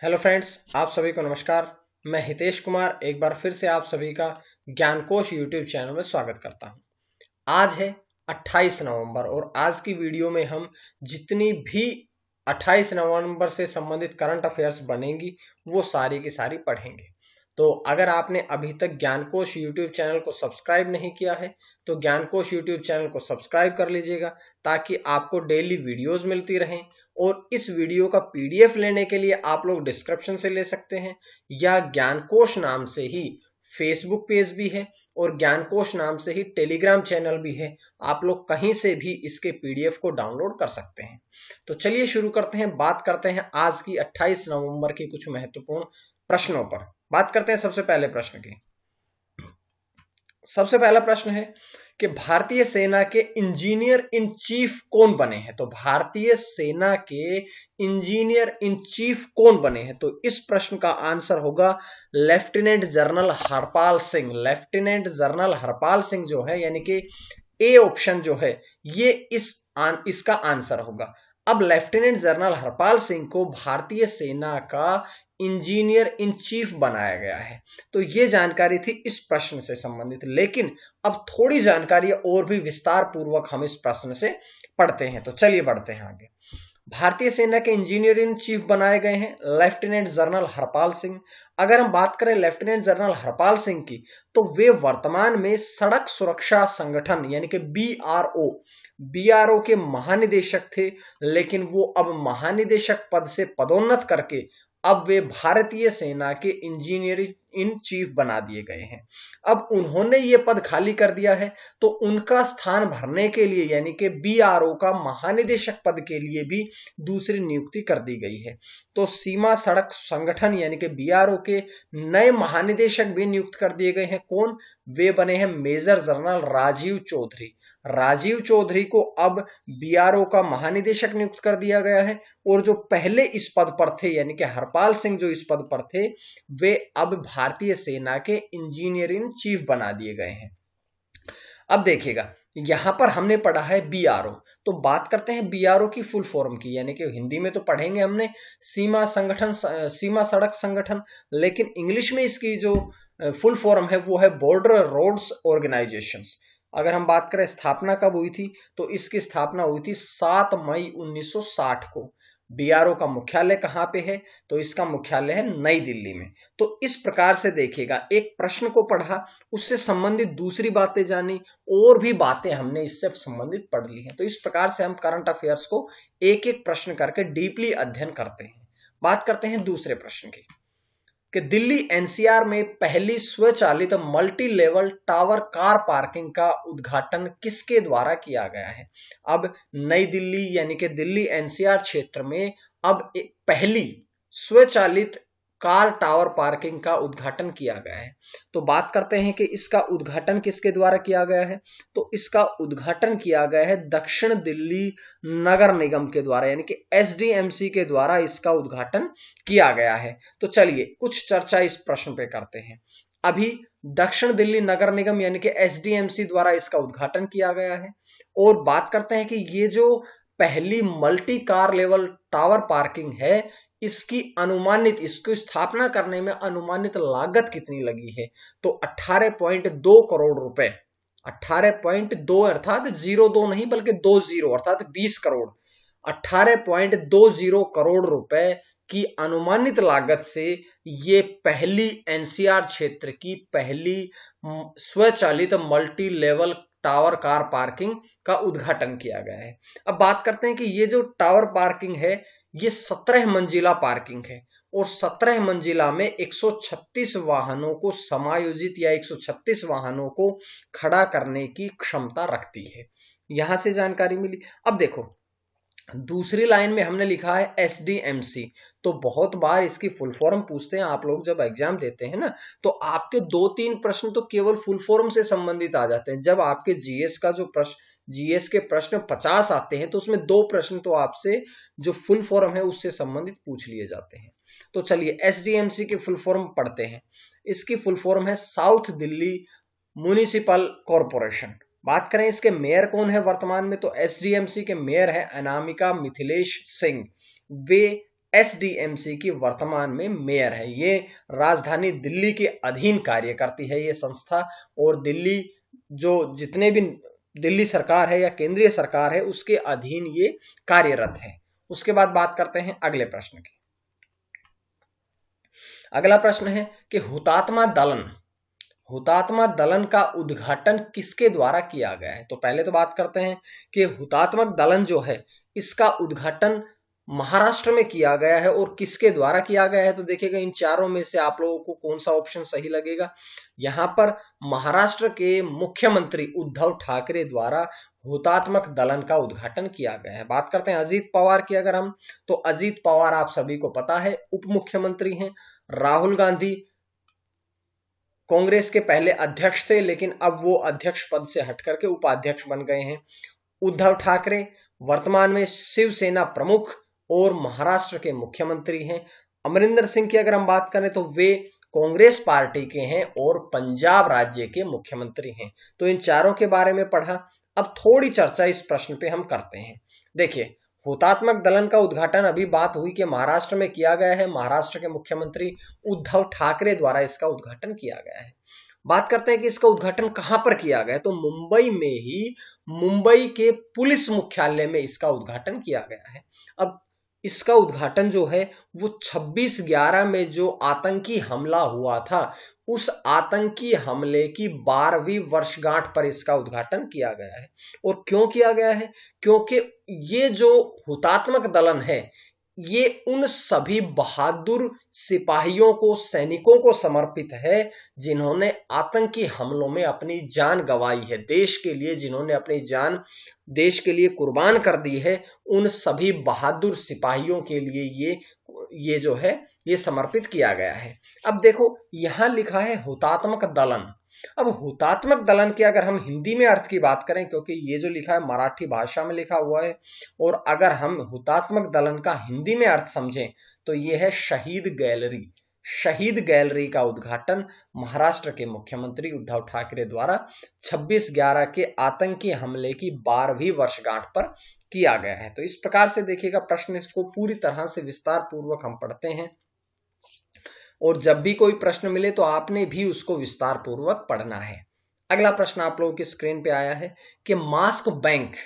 Hello friends, आप सभी को नमस्कार। मैं हितेश कुमार एक बार फिर से आप सभी का ज्ञानकोश यूट्यूब चैनल में स्वागत करता हूं। आज है 28 नवंबर और आज की वीडियो में हम जितनी भी 28 नवंबर से संबंधित करंट अफेयर्स बनेंगी वो सारी की सारी पढ़ेंगे। तो अगर आपने अभी तक ज्ञानकोश यूट्यूब चैनल को सब्सक्राइब नहीं किया है तो ज्ञानकोश यूट्यूब चैनल को सब्सक्राइब कर लीजिएगा ताकि आपको डेली वीडियोस मिलती रहें। और इस वीडियो का पीडीएफ लेने के लिए आप लोग डिस्क्रिप्शन से ले सकते हैं या ज्ञानकोश नाम से ही फेसबुक पेज भी है और ज्ञानकोश नाम से ही टेलीग्राम चैनल भी है। आप लोग कहीं से भी इसके पीडीएफ को डाउनलोड कर सकते हैं। तो चलिए शुरू करते हैं, बात करते हैं आज की 28 नवंबर की कुछ महत्वपूर्ण प्रश्नों पर। बात करते हैं सबसे पहले प्रश्न की। सबसे पहला प्रश्न है कि भारतीय सेना के इंजीनियर इन चीफ कौन बने हैं। तो भारतीय सेना के इंजीनियर इन चीफ कौन बने हैं? तो इस प्रश्न का आंसर होगा lieutenant general Harpal Singh. Lieutenant general Harpal Singh जो है यानी कि ए ऑप्शन जो है ये इसका आंसर होगा। अब लेफ्टिनेंट जनरल हरपाल सिंह को भारतीय सेना का इंजीनियर इन चीफ बनाया गया है। तो ये जानकारी थी इस प्रश्न से संबंधित, लेकिन अब थोड़ी जानकारी और भी विस्तार पूर्वक हम इस प्रश्न से पढ़ते हैं। तो चलिए बढ़ते हैं आगे। भारतीय सेना के इंजीनियर इन चीफ बनाए गए हैं लेफ्टिनेंट जनरल हरपाल सिंह। अगर हम बात करें लेफ्टिनेंट जनरल हरपाल सिंह की तो वे वर्तमान में सड़क सुरक्षा संगठन यानी कि बीआरओ के महानिदेशक थे, लेकिन वो अब महानिदेशक पद से पदोन्नत करके अब वे भारतीय सेना के इंजीनियर इन चीफ बना दिए गए हैं। अब उन्होंने ये पद खाली कर दिया है तो उनका स्थान भरने के लिए यानी कि बीआरओ का महानिदेशक पद के लिए भी दूसरी नियुक्ति कर दी गई है। तो सीमा सड़क संगठन यानी कि बीआरओ के नए महानिदेशक भी नियुक्त कर दिए गए हैं। कौन? वे बने हैं मेजर जनरल राजीव चौधरी। राजीव चौधरी को अब बीआरओ का महानिदेशक नियुक्त कर दिया गया है और जो पहले इस पद पर थे यानी कि हरपाल सिंह जो इस पद पर थे वे अब भारतीय सेना के इंजीनियर इन चीफ बना दिए गए हैं। अब देखिएगा यहां पर हमने पढ़ा है बीआरओ, तो बात करते हैं बीआरओ की फुल फॉर्म की, यानी कि हिंदी में तो पढ़ेंगे हमने सीमा सड़क संगठन, लेकिन इंग्लिश में इसकी जो फुल फॉर्म है वो है बॉर्डर रोड्स ऑर्गेनाइजेशंस। अगर हम बात करें स्थापना कब हुई थी तो इसकी स्थापना हुई थी 7 मई 1960 को। बीआरओ का मुख्यालय कहां पे है? तो इसका मुख्यालय है नई दिल्ली में। तो इस प्रकार से देखिएगा, एक प्रश्न को पढ़ा, उससे संबंधित दूसरी बातें जानी, और भी बातें हमने इससे संबंधित पढ़ ली हैं। तो इस प्रकार से हम करंट अफेयर्स को एक एक प्रश्न करके डीपली अध्ययन करते हैं। बात करते हैं दूसरे प्रश्न की कि दिल्ली एनसीआर में पहली स्वचालित multi level tower car parking का उद्घाटन किसके द्वारा किया गया है? अब नई दिल्ली यानी कि दिल्ली एनसीआर क्षेत्र में अब पहली स्वचालित कार टावर पार्किंग का उद्घाटन किया गया है। तो बात करते हैं कि इसका उद्घाटन किसके द्वारा किया गया है। तो इसका उद्घाटन किया गया है दक्षिण दिल्ली नगर निगम के द्वारा यानी कि एसडीएमसी के द्वारा इसका उद्घाटन किया गया है। तो चलिए कुछ चर्चा इस प्रश्न पे करते हैं। अभी दक्षिण दिल्ली नगर निगम यानी कि एसडीएमसी द्वारा इसका उद्घाटन किया गया है और बात करते हैं कि ये जो पहली multi car level tower parking है इसकी अनुमानित इसको स्थापना करने में अनुमानित लागत कितनी लगी है? तो 18.2 करोड़ रुपए। 18.2 अर्थात 02 नहीं बल्कि 20 अर्थात 20 करोड़। 18.20 करोड़ रुपए की अनुमानित लागत से ये पहली एनसीआर क्षेत्र की पहली स्वचालित multi level tower car parking का उद्घाटन किया गया है। अब बात करते हैं कि ये जो टावर पार्किंग है ये 17 मंजिला पार्किंग है और 17 मंजिला में 136 वाहनों को समायोजित या 136 वाहनों को खड़ा करने की क्षमता रखती है। यहां से जानकारी मिली। अब देखो दूसरी लाइन में हमने लिखा है एसडीएमसी, तो बहुत बार इसकी फुल फॉर्म पूछते हैं आप लोग जब एग्जाम देते हैं ना, तो आपके 2-3 प्रश्न तो केवल फुल फॉर्म से संबंधित आ जाते हैं। जब आपके जीएस का जो प्रश्न जीएस के प्रश्न 50 आते हैं तो उसमें 2 प्रश्न तो आपसे जो फुल फॉर्म है उससे संबंधित पूछ लिए जाते हैं। तो चलिए एसडीएमसी की फुल फॉर्म पढ़ते हैं। इसकी फुल फॉर्म है साउथ दिल्ली म्युनिसिपल कॉरपोरेशन। बात करें इसके मेयर कौन है वर्तमान में, तो एसडीएमसी के मेयर है अनामिका मिथिलेश सिंह। वे एसडीएमसी की वर्तमान में मेयर है। ये राजधानी दिल्ली के अधीन कार्य करती है ये संस्था, और दिल्ली जो जितने भी दिल्ली सरकार है या केंद्रीय सरकार है उसके अधीन ये कार्यरत है। उसके बाद बात करते हैं अगले प्रश्न की। अगला प्रश्न है कि हुतात्मा दलन का उद्घाटन किसके द्वारा किया गया है। तो पहले तो बात करते हैं कि हुतात्मक दलन जो है इसका उद्घाटन महाराष्ट्र में किया गया है, और किसके द्वारा किया गया है। तो देखिएगा इन चारों में से आप लोगों को कौन सा ऑप्शन सही लगेगा। यहां पर महाराष्ट्र के मुख्यमंत्री उद्धव ठाकरे द्वारा हुतात्मक दलन का उद्घाटन किया गया है। बात करते हैं अजीत पवार की अगर हम, तो अजीत पवार आप सभी को पता है उप मुख्यमंत्री हैं। राहुल गांधी कांग्रेस के पहले अध्यक्ष थे, लेकिन अब वो अध्यक्ष पद से हटकर के उपाध्यक्ष बन गए हैं। उद्धव ठाकरे वर्तमान में शिवसेना प्रमुख और महाराष्ट्र के मुख्यमंत्री हैं। अमरिंदर सिंह की अगर हम बात करें तो वे कांग्रेस पार्टी के हैं और पंजाब राज्य के मुख्यमंत्री हैं। तो इन चारों के बारे में पढ़ा। अब थोड़ी चर्चा इस प्रश्न पे हम करते हैं। देखिए, हुतात्मक दलन का उद्घाटन अभी बात हुई कि महाराष्ट्र में किया गया है, महाराष्ट्र के मुख्यमंत्री उद्धव ठाकरे द्वारा इसका उद्घाटन किया गया है। बात करते हैं कि इसका उद्घाटन कहां पर किया गया, तो मुंबई में ही मुंबई के पुलिस मुख्यालय में इसका उद्घाटन किया गया है। अब इसका उद्घाटन जो है वो 26/11 में जो आतंकी हमला हुआ था उस आतंकी हमले की 12वीं वर्षगांठ पर इसका उद्घाटन किया गया है। और क्यों किया गया है, क्योंकि ये जो हुतात्मक दलन है ये उन सभी बहादुर सिपाहियों को, सैनिकों को समर्पित है जिन्होंने आतंकी हमलों में अपनी जान गंवाई है। देश के लिए जिन्होंने अपनी जान देश के लिए कुर्बान कर दी है, उन सभी बहादुर सिपाहियों के लिए ये जो है ये समर्पित किया गया है। अब देखो यहां लिखा है हुतात्मक दलन। अब हुतात्मक दलन के अगर हम हिंदी में अर्थ की बात करें, क्योंकि ये जो लिखा है मराठी भाषा में लिखा हुआ है, और अगर हम हुतात्मक दलन का हिंदी में अर्थ समझें तो ये है शहीद गैलरी। शहीद गैलरी का उद्घाटन महाराष्ट्र के मुख्यमंत्री उद्धव ठाकरे द्वारा 26/11 के आतंकी हमले की 12वीं वर्षगांठ पर किया गया है। तो इस प्रकार से देखिएगा प्रश्न को पूरी तरह से विस्तार पूर्वक हम पढ़ते हैं, और जब भी कोई प्रश्न मिले तो आपने भी उसको विस्तार पूर्वक पढ़ना है। अगला प्रश्न आप लोगों की स्क्रीन पे आया है कि मास्क बैंक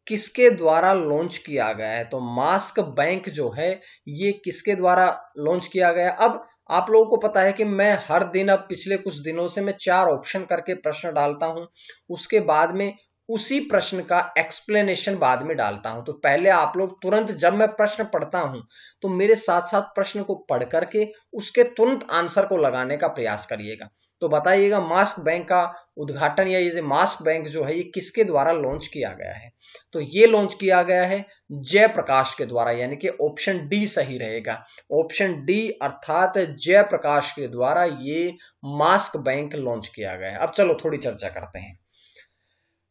किसके द्वारा लॉन्च किया गया है। तो मास्क बैंक जो है ये किसके द्वारा लॉन्च किया गया। अब आप लोगों को पता है कि मैं हर दिन, अब पिछले कुछ दिनों से मैं 4 ऑप्शन करके प्रश्न डालता हूं, उसके बाद में उसी प्रश्न का एक्सप्लेनेशन बाद में डालता हूं। तो पहले आप लोग तुरंत जब मैं प्रश्न पढ़ता हूं तो मेरे साथ साथ प्रश्न को पढ़ करके उसके तुरंत आंसर को लगाने का प्रयास करिएगा। तो बताइएगा मास्क बैंक का उद्घाटन या ये मास्क बैंक जो है ये किसके द्वारा लॉन्च किया गया है। तो ये लॉन्च किया गया है जयप्रकाश के द्वारा, यानी कि ऑप्शन डी सही रहेगा। ऑप्शन डी अर्थात जयप्रकाश के द्वारा ये मास्क बैंक लॉन्च किया गया है। अब चलो थोड़ी चर्चा करते हैं।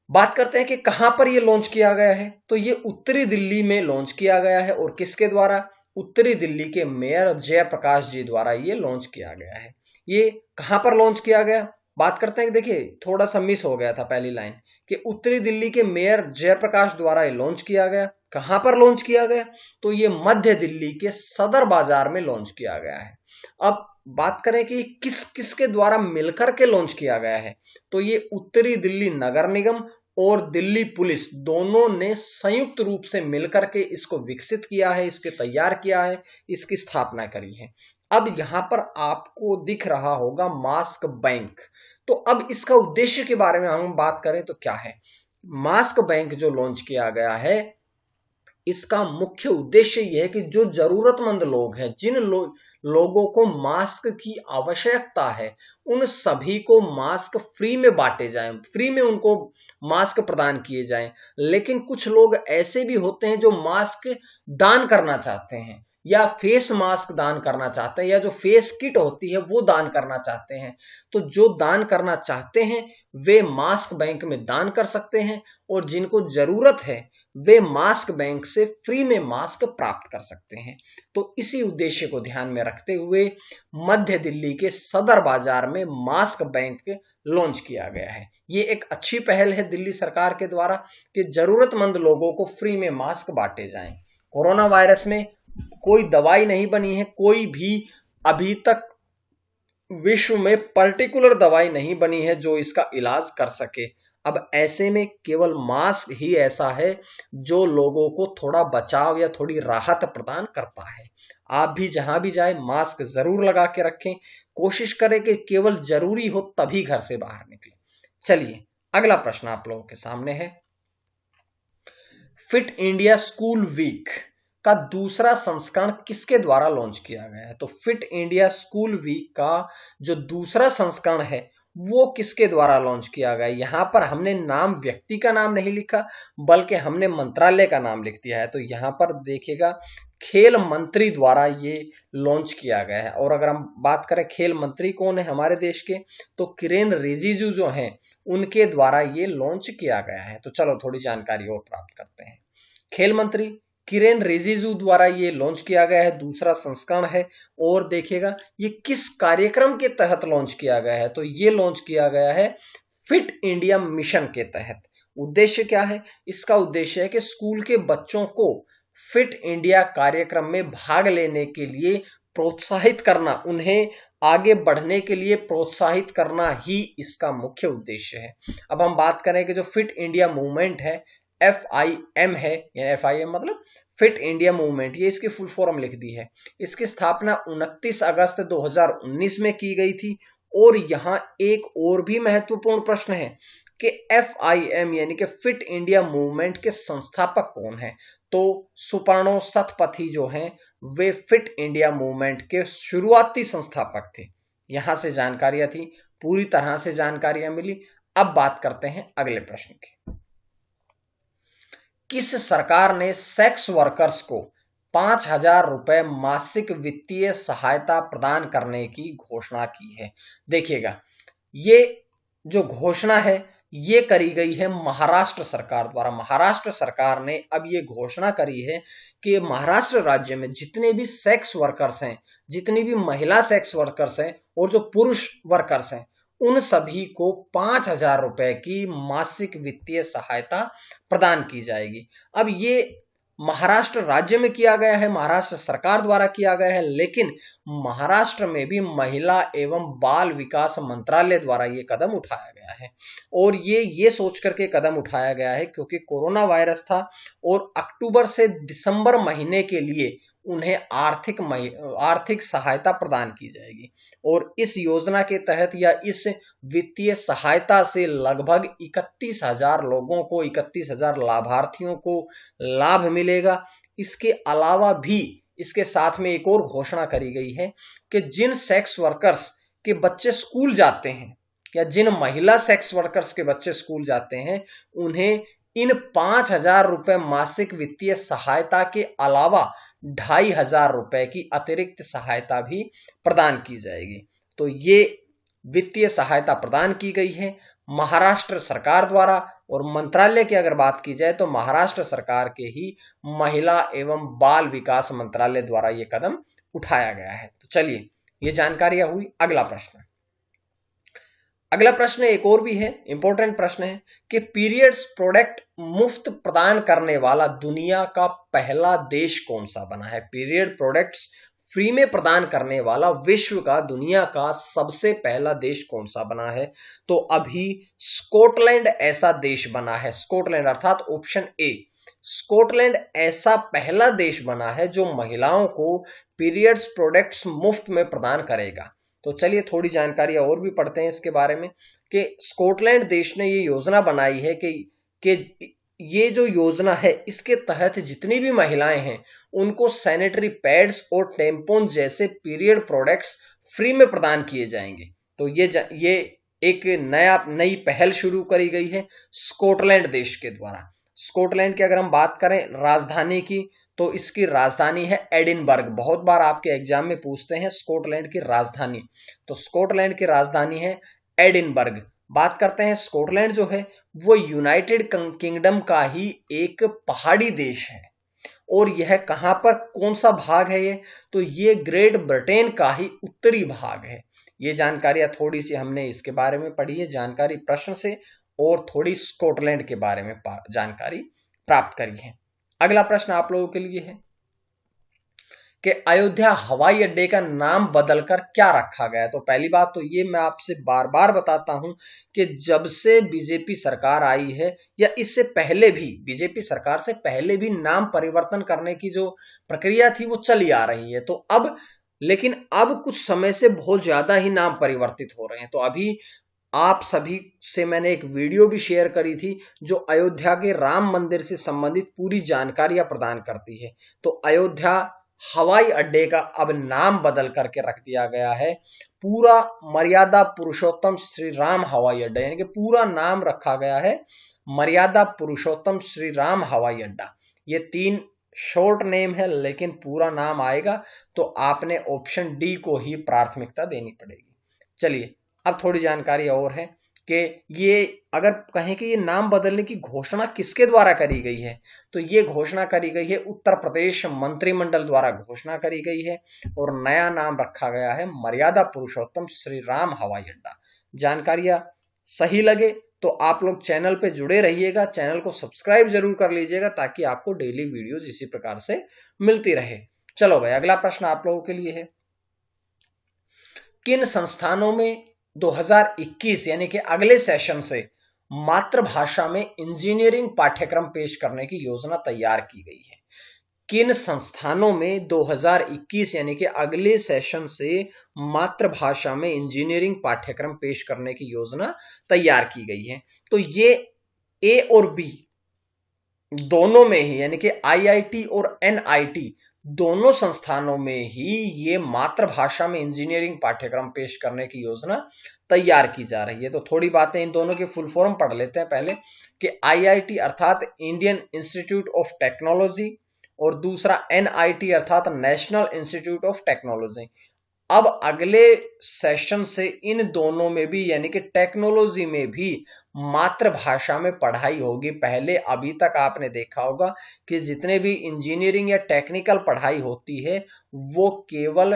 बात करते हैं कि कहां पर यह लॉन्च किया गया है। तो यह उत्तरी दिल्ली में लॉन्च किया गया है, और किसके द्वारा, उत्तरी दिल्ली के मेयर जयप्रकाश जी द्वारा यह लॉन्च किया गया है। ये कहां पर लॉन्च किया गया, बात करते हैं कि देखिए थोड़ा सा मिस हो गया था पहली लाइन कि उत्तरी दिल्ली के मेयर जयप्रकाश द्वारा यह लॉन्च किया गया। कहां पर लॉन्च किया गया, तो यह मध्य दिल्ली के सदर बाजार में लॉन्च किया गया है। अब बात करें कि किसके द्वारा मिलकर के लॉन्च किया गया है, तो ये उत्तरी दिल्ली नगर निगम और दिल्ली पुलिस दोनों ने संयुक्त रूप से मिलकर के इसको विकसित किया है, इसके तैयार किया है, इसकी स्थापना करी है। अब यहां पर आपको दिख रहा होगा मास्क बैंक। तो अब इसका उद्देश्य के बारे में हम बात करें तो क्या है। मास्क बैंक जो लॉन्च किया गया है इसका मुख्य उद्देश्य यह है कि जो जरूरतमंद लोग हैं, जिन लोगों को मास्क की आवश्यकता है, उन सभी को मास्क फ्री में बांटे जाएं, फ्री में उनको मास्क प्रदान किए जाएं। लेकिन कुछ लोग ऐसे भी होते हैं जो मास्क दान करना चाहते हैं, या फेस मास्क दान करना चाहते हैं, या जो फेस किट होती है वो दान करना चाहते हैं। तो जो दान करना चाहते हैं वे मास्क बैंक में दान कर सकते हैं, और जिनको जरूरत है वे मास्क बैंक से फ्री में मास्क प्राप्त कर सकते हैं। तो इसी उद्देश्य को ध्यान में रखते हुए मध्य दिल्ली के सदर बाजार में मास्क बैंक लॉन्च किया गया है। ये एक अच्छी पहल है दिल्ली सरकार के द्वारा कि जरूरतमंद लोगों को फ्री में मास्क बांटे जाएं। कोरोना वायरस में कोई दवाई नहीं बनी है, कोई भी अभी तक विश्व में पर्टिकुलर दवाई नहीं बनी है जो इसका इलाज कर सके। अब ऐसे में केवल मास्क ही ऐसा है जो लोगों को थोड़ा बचाव या थोड़ी राहत प्रदान करता है। आप भी जहां भी जाए मास्क जरूर लगा के रखें, कोशिश करें कि केवल जरूरी हो तभी घर से बाहर निकलें। चलिए अगला प्रश्न आप लोगों के सामने है। फिट इंडिया स्कूल वीक का दूसरा संस्करण किसके द्वारा लॉन्च किया गया है? तो फिट इंडिया स्कूल वीक का जो दूसरा संस्करण है वो किसके द्वारा लॉन्च किया गया? यहां पर हमने नाम, व्यक्ति का नाम नहीं लिखा बल्कि हमने मंत्रालय का नाम लिख दिया है। तो यहां पर देखिएगा खेल मंत्री द्वारा ये लॉन्च किया गया है। और अगर हम बात करें खेल मंत्री कौन है हमारे देश के, तो किरेन रिजिजू जो हैं उनके द्वारा ये लॉन्च किया गया है। तो चलो थोड़ी जानकारी और प्राप्त करते हैं। खेल मंत्री किरेन रिजिजू द्वारा ये लॉन्च किया गया है, दूसरा संस्करण है। और देखिएगा ये किस कार्यक्रम के तहत लॉन्च किया गया है? तो ये लॉन्च किया गया है फिट इंडिया मिशन के तहत। उद्देश्य क्या है? इसका उद्देश्य है कि स्कूल के बच्चों को फिट इंडिया कार्यक्रम में भाग लेने के लिए प्रोत्साहित करना, उन्हें आगे बढ़ने के लिए प्रोत्साहित करना ही इसका मुख्य उद्देश्य है। अब हम बात करें कि जो फिट इंडिया मूवमेंट है, FIM है, यानी FIM मतलब फिट इंडिया मूवमेंट, ये इसकी फुल फॉर्म लिख दी है। इसकी स्थापना 29 अगस्त 2019 में की गई थी। और यहां एक और भी महत्वपूर्ण प्रश्न है कि FIM यानी कि फिट इंडिया मूवमेंट के संस्थापक कौन है? तो सुपर्णो सतपथी जो हैं वे फिट इंडिया मूवमेंट के शुरुआती संस्थापक थे। यहां से जानकारियां थी, पूरी तरह से जानकारियां मिली। अब बात करते हैं अगले प्रश्न की। किस सरकार ने सेक्स वर्कर्स को 5,000 रुपए मासिक वित्तीय सहायता प्रदान करने की घोषणा की है? देखिएगा ये जो घोषणा है ये करी गई है महाराष्ट्र सरकार द्वारा। महाराष्ट्र सरकार ने अब ये घोषणा करी है कि महाराष्ट्र राज्य में जितने भी सेक्स वर्कर्स हैं, जितनी भी महिला सेक्स वर्कर्स हैं और जो पुरुष वर्कर्स हैं, उन सभी को 5,000 रुपए की मासिक वित्तीय सहायता प्रदान की जाएगी। अब ये महाराष्ट्र राज्य में किया गया है, महाराष्ट्र सरकार द्वारा किया गया है, लेकिन महाराष्ट्र में भी महिला एवं बाल विकास मंत्रालय द्वारा ये कदम उठाया गया है। और ये सोच करके कदम उठाया गया है क्योंकि कोरोना वायरस था और अक्टूबर से दिसंबर महीने के लिए उन्हें आर्थिक सहायता प्रदान की जाएगी। और इस योजना के तहत या इस वित्तीय सहायता से लगभग 31,000 लोगों को, 31,000 लाभार्थियों को लाभ मिलेगा। इसके अलावा भी इसके साथ में एक और घोषणा करी गई है कि जिन सेक्स वर्कर्स के बच्चे स्कूल जाते हैं या जिन महिला सेक्स वर्कर्स के बच्चे स्कूल जाते हैं, उन्हें इन 5,000 रुपए मासिक वित्तीय सहायता के अलावा 2,500 रुपए की अतिरिक्त सहायता भी प्रदान की जाएगी। तो ये वित्तीय सहायता प्रदान की गई है महाराष्ट्र सरकार द्वारा। और मंत्रालय की अगर बात की जाए तो महाराष्ट्र सरकार के ही महिला एवं बाल विकास मंत्रालय द्वारा यह कदम उठाया गया है। तो चलिए ये जानकारियां हुई। अगला प्रश्न एक और भी है, इंपॉर्टेंट प्रश्न है कि पीरियड्स प्रोडक्ट मुफ्त प्रदान करने वाला दुनिया का पहला देश कौन सा बना है? पीरियड प्रोडक्ट्स फ्री में प्रदान करने वाला विश्व का, दुनिया का सबसे पहला देश कौन सा बना है? तो अभी स्कॉटलैंड ऐसा देश बना है। स्कॉटलैंड अर्थात ऑप्शन ए, स्कॉटलैंड ऐसा पहला देश बना है जो महिलाओं को पीरियड्स प्रोडक्ट्स मुफ्त में प्रदान करेगा। तो चलिए थोड़ी जानकारियां और भी पढ़ते हैं इसके बारे में कि स्कॉटलैंड देश ने ये योजना बनाई है कि ये जो योजना है इसके तहत जितनी भी महिलाएं हैं उनको सैनिटरी पैड्स और टेम्पोन जैसे पीरियड प्रोडक्ट्स फ्री में प्रदान किए जाएंगे। तो ये एक नई पहल शुरू करी गई है स्कॉटलैंड देश के द्वारा। स्कॉटलैंड की अगर हम बात करें राजधानी की, तो इसकी राजधानी है एडिनबर्ग। बहुत बार आपके एग्जाम में पूछते हैं स्कॉटलैंड की राजधानी, तो स्कॉटलैंड की राजधानी है एडिनबर्ग। बात करते हैं स्कॉटलैंड जो है वो यूनाइटेड किंगडम का ही एक पहाड़ी देश है। और यह कहां पर, कौन सा भाग है ये? तो ये ग्रेट ब्रिटेन का ही उत्तरी भाग है। ये जानकारियां थोड़ी सी हमने इसके बारे में पढ़ी है जानकारी प्रश्न से, और थोड़ी स्कॉटलैंड के बारे में जानकारी प्राप्त करी है। अगला प्रश्न आप लोगों के लिए है कि अयोध्या हवाई अड्डे का नाम बदलकर क्या रखा गया। तो पहली बात तो ये मैं आपसे बार बार बताता हूं कि जब से बीजेपी सरकार आई है या इससे पहले भी, बीजेपी सरकार से पहले भी नाम परिवर्तन करने की जो प्रक्रिया थी वो चली आ रही है। तो अब, लेकिन अब कुछ समय से बहुत ज्यादा ही नाम परिवर्तित हो रहे हैं। तो अभी आप सभी से मैंने एक वीडियो भी शेयर करी थी जो अयोध्या के राम मंदिर से संबंधित पूरी जानकारियां प्रदान करती है। तो अयोध्या हवाई अड्डे का अब नाम बदल करके रख दिया गया है पूरा मर्यादा पुरुषोत्तम श्री राम हवाई अड्डा, यानी कि पूरा नाम रखा गया है मर्यादा पुरुषोत्तम श्री राम हवाई अड्डा। ये 3 शॉर्ट नेम है, लेकिन पूरा नाम आएगा तो आपने ऑप्शन डी को ही प्राथमिकता देनी पड़ेगी। चलिए अब थोड़ी जानकारी और है कि ये अगर कहें कि ये नाम बदलने की घोषणा किसके द्वारा करी गई है, तो ये घोषणा करी गई है उत्तर प्रदेश मंत्रिमंडल द्वारा घोषणा करी गई है और नया नाम रखा गया है मर्यादा पुरुषोत्तम श्री राम हवाई अड्डा। जानकारियां सही लगे तो आप लोग चैनल पे जुड़े रहिएगा, चैनल को सब्सक्राइब जरूर कर लीजिएगा ताकि आपको डेली वीडियो इसी प्रकार से मिलती रहे। चलो भाई, अगला प्रश्न आप लोगों के लिए है, किन संस्थानों में 2021 यानी कि अगले सेशन से मातृभाषा में इंजीनियरिंग पाठ्यक्रम पेश करने की योजना तैयार की गई है। किन संस्थानों में 2021 यानी कि अगले सेशन से मातृभाषा में इंजीनियरिंग पाठ्यक्रम पेश करने की योजना तैयार की गई है। तो ये ए और बी दोनों में ही, यानी कि आईआईटी और एनआईटी दोनों संस्थानों में ही ये मातृभाषा में इंजीनियरिंग पाठ्यक्रम पेश करने की योजना तैयार की जा रही है। तो थोड़ी बातें इन दोनों के फुल फॉर्म पढ़ लेते हैं पहले, कि आईआईटी अर्थात इंडियन इंस्टीट्यूट ऑफ टेक्नोलॉजी और दूसरा एनआईटी अर्थात नेशनल इंस्टीट्यूट ऑफ टेक्नोलॉजी। अब अगले सेशन से इन दोनों में भी, यानी कि टेक्नोलॉजी में भी मातृभाषा में पढ़ाई होगी। पहले अभी तक आपने देखा होगा कि जितने भी इंजीनियरिंग या टेक्निकल पढ़ाई होती है वो केवल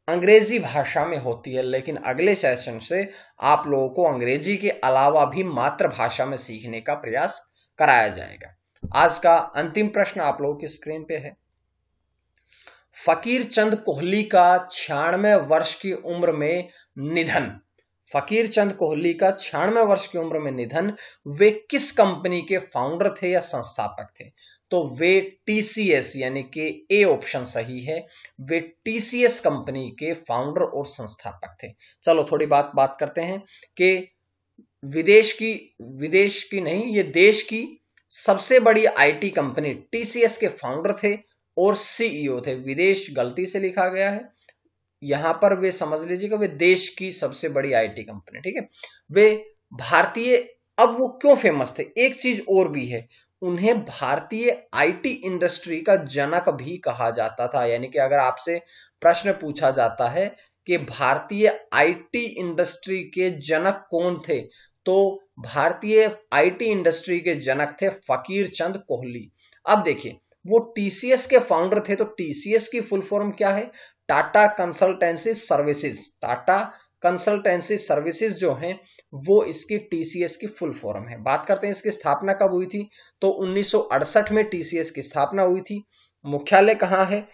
अंग्रेजी भाषा में होती है, लेकिन अगले सेशन से आप लोगों को अंग्रेजी के अलावा भी मातृभाषा में सीखने का प्रयास कराया जाएगा। आज का अंतिम प्रश्न आप लोगों की स्क्रीन पे है, फकीर चंद कोहली का 96 वर्ष की उम्र में निधन। फकीर चंद कोहली का 96 वर्ष की उम्र में निधन, वे किस कंपनी के फाउंडर थे या संस्थापक थे? तो वे टीसीएस, यानी कि ए ऑप्शन सही है, वे टीसीएस कंपनी के फाउंडर और संस्थापक थे। चलो थोड़ी बात करते हैं कि विदेश की नहीं, ये देश की सबसे बड़ी आईटी कंपनी टीसीएस के फाउंडर थे और सीईओ थे। विदेश गलती से लिखा गया है, यहां पर वे समझ लीजिएगा वे देश की सबसे बड़ी आईटी कंपनी, ठीक है। वे भारतीय, अब वो क्यों फेमस थे, एक चीज और भी है, उन्हें भारतीय आईटी इंडस्ट्री का जनक भी कहा जाता था। यानी कि अगर आपसे प्रश्न पूछा जाता है कि भारतीय आईटी इंडस्ट्री के जनक कौन थे, तो भारतीय आईटी इंडस्ट्री के जनक थे फकीर चंद कोहली। अब देखिए, वो टीसीएस के फाउंडर थे, तो टीसीएस की फुल फॉर्म क्या है? Tata consultancy services. Tata consultancy services जो हैं वो इसकी टीसीएस की फुल फॉर्म है। बात करते हैं इसकी स्थापना कब हुई थी, तो 1968 में टीसीएस की स्थापना हुई थी। मुख्यालय कहाँ है?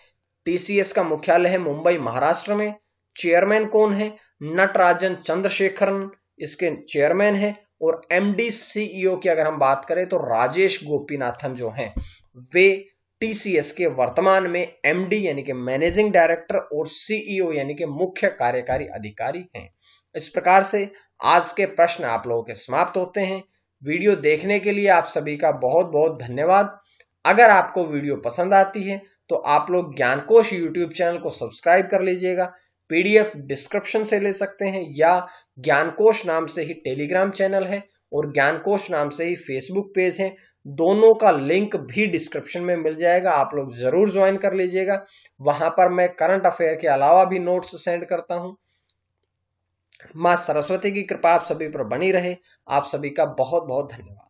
टीसीएस का मुख्यालय है मुंबई, महाराष्ट्र में। चेयरमैन कौन है? नटराजन चंद्रशेखरन इसके चेयरमैन है। और एमडी सीईओ की अगर हम बात करें तो राजेश गोपीनाथन जो हैं वे टीसीएस के वर्तमान में एमडी यानी कि मैनेजिंग डायरेक्टर और सीईओ यानी कि मुख्य कार्यकारी अधिकारी हैं। इस प्रकार से आज के प्रश्न आप लोगों के समाप्त होते हैं। वीडियो देखने के लिए आप सभी का बहुत बहुत धन्यवाद। अगर आपको वीडियो पसंद आती है तो आप लोग ज्ञानकोश यूट्यूब चैनल को सब्सक्राइब कर लीजिएगा। पीडीएफ डिस्क्रिप्शन से ले सकते हैं या ज्ञानकोश नाम से ही टेलीग्राम चैनल है और ज्ञानकोश नाम से ही फेसबुक पेज है। दोनों का लिंक भी डिस्क्रिप्शन में मिल जाएगा, आप लोग जरूर ज्वाइन कर लीजिएगा। वहां पर मैं करंट अफेयर के अलावा भी नोट्स सेंड करता हूं। मां सरस्वती की कृपा आप सभी पर बनी रहे। आप सभी का बहुत बहुत धन्यवाद।